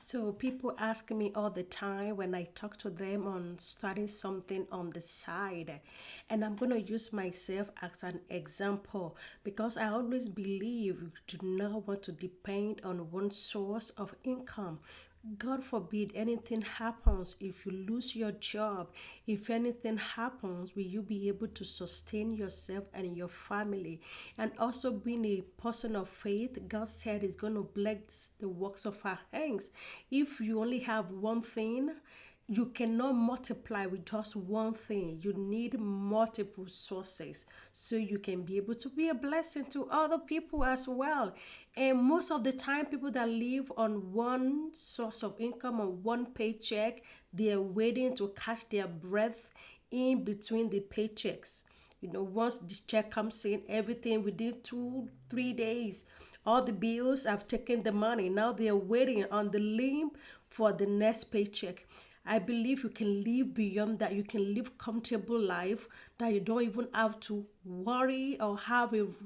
So people ask me all the time when I talk to them on starting something on the side. And I'm going to use myself as an example because I always believe you do not want to depend on one source of income. God forbid anything happens if you lose your job. If anything happens, will you be able to sustain yourself and your family? And also being a person of faith, God said He's going to bless the works of our hands. If you only have one thing, you cannot multiply with just one thing. You need multiple sources so you can be able to be a blessing to other people as well. And most of the time, people that live on one source of income, on one paycheck, they are waiting to catch their breath in between the paychecks. Once the check comes in, everything within 2 3 days, all the bills have taken the money. Now they are waiting on the limb for the next paycheck. I believe you can live beyond that. You can live comfortable life that you don't even have to worry or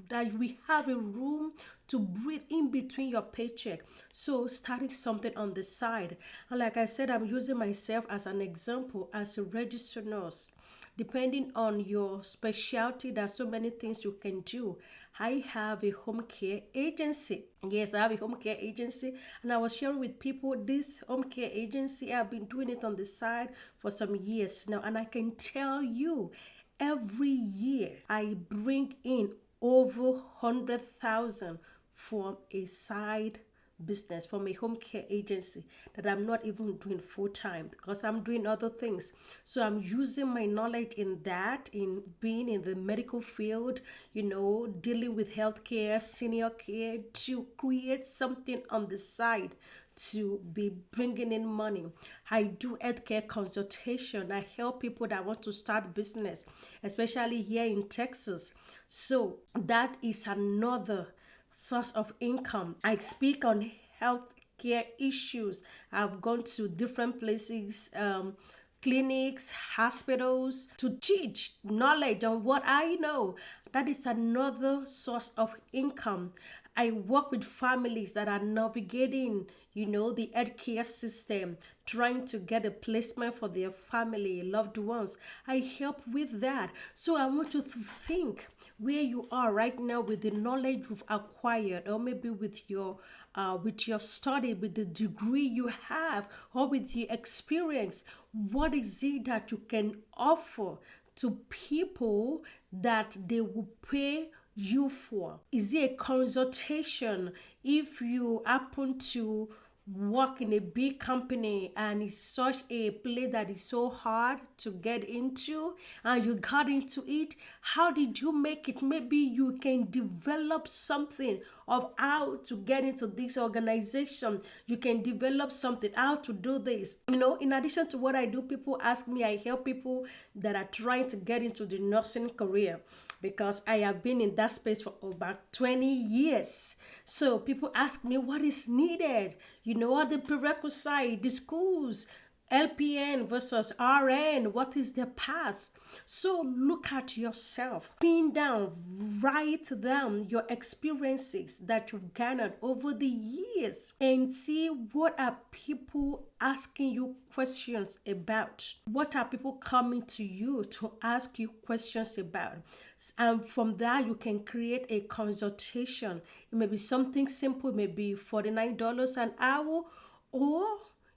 that we have a room to breathe in between your paycheck. So starting something on the side. And like I said, I'm using myself as an example as a registered nurse. Depending on your specialty, there's so many things you can do. I have a home care agency. Yes, I have a home care agency, and I was sharing with people this home care agency. I've been doing it on the side for some years now, and I can tell you, every year I bring in over 100,000 from a side business, from a home care agency that I'm not even doing full time because I'm doing other things. So I'm using my knowledge in that, in being in the medical field, dealing with healthcare, senior care, to create something on the side to be bringing in money. I do healthcare consultation. I help people that want to start business, especially here in Texas. So that is another source of income. I speak on health care issues. I've gone to different places, clinics, hospitals to teach knowledge on what I know. That is another source of income. I work with families that are navigating, the healthcare system, trying to get a placement for their family, loved ones. I help with that. So I want you to think where you are right now with the knowledge you've acquired, or maybe with your study, with the degree you have, or with the experience. What is it that you can offer to people that they will pay you for? Is it a consultation? If you happen to work in a big company and it's such a place that is so hard to get into and you got into it, how did you make it? Maybe you can develop something of how to get into this organization. You can develop something how to do this. In addition to what I do, people ask me, I help people that are trying to get into the nursing career because I have been in that space for about 20 years. So people ask me what is needed, what the prerequisite, the schools, LPN versus RN, what is the path? So look at yourself, pin down, write down your experiences that you've garnered over the years and see what are people asking you questions about. What are people coming to you to ask you questions about? And from that, you can create a consultation. It may be something simple, it may be $49 an hour, or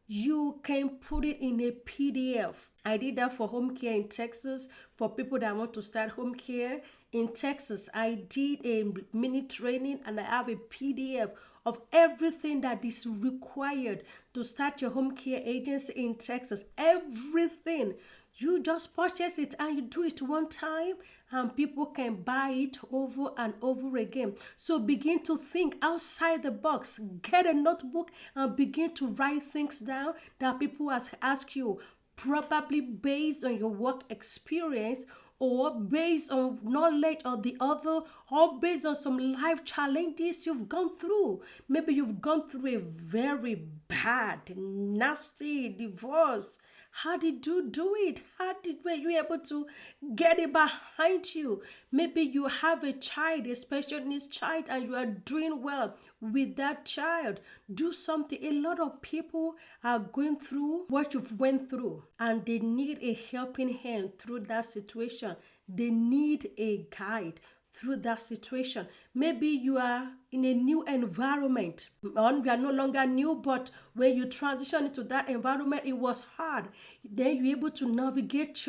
you can put it in a PDF. I did that for home care in Texas. For people that want to start home care in Texas, I did a mini training and I have a PDF of everything that is required to start your home care agency in Texas. Everything. You just purchase it and you do it one time and people can buy it over and over again. So begin to think outside the box. Get a notebook and begin to write things down that people ask you, probably based on your work experience or based on knowledge of the other, or based on some life challenges you've gone through. Maybe you've gone through a very bad, nasty, divorce. How did you do it? Were you able to get it behind you? Maybe you have a child, a special needs child, and you are doing well with that child. Do something. A lot of people are going through what you've went through, and they need a helping hand through that situation. They need a guide through that situation. Maybe you are in a new environment. Or you are no longer new, but when you transition into that environment, it was hard. Then you're able to navigate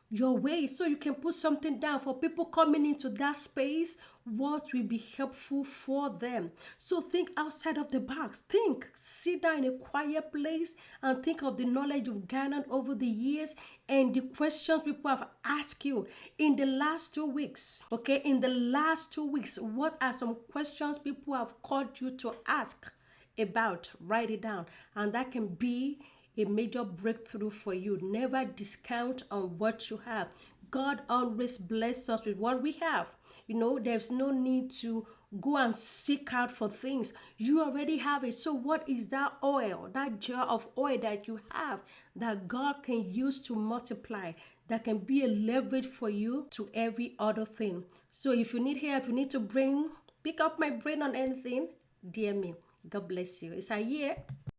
your way, so you can put something down for people coming into that space, what will be helpful for them. So think outside of the box. Think, sit down in a quiet place and think of the knowledge you've garnered over the years and the questions people have asked you in the last 2 weeks. Okay, in the last 2 weeks, what are some questions people have called you to ask about? Write it down, and that can be a major breakthrough for you. Never discount on what you have. God always blesses us with what we have. There's no need to go and seek out for things. You already have it. So what is that oil, that jar of oil that you have that God can use to multiply, that can be a leverage for you to every other thing? So if you need help, you need to pick up my brain on anything, dear me. God bless you. It's a year.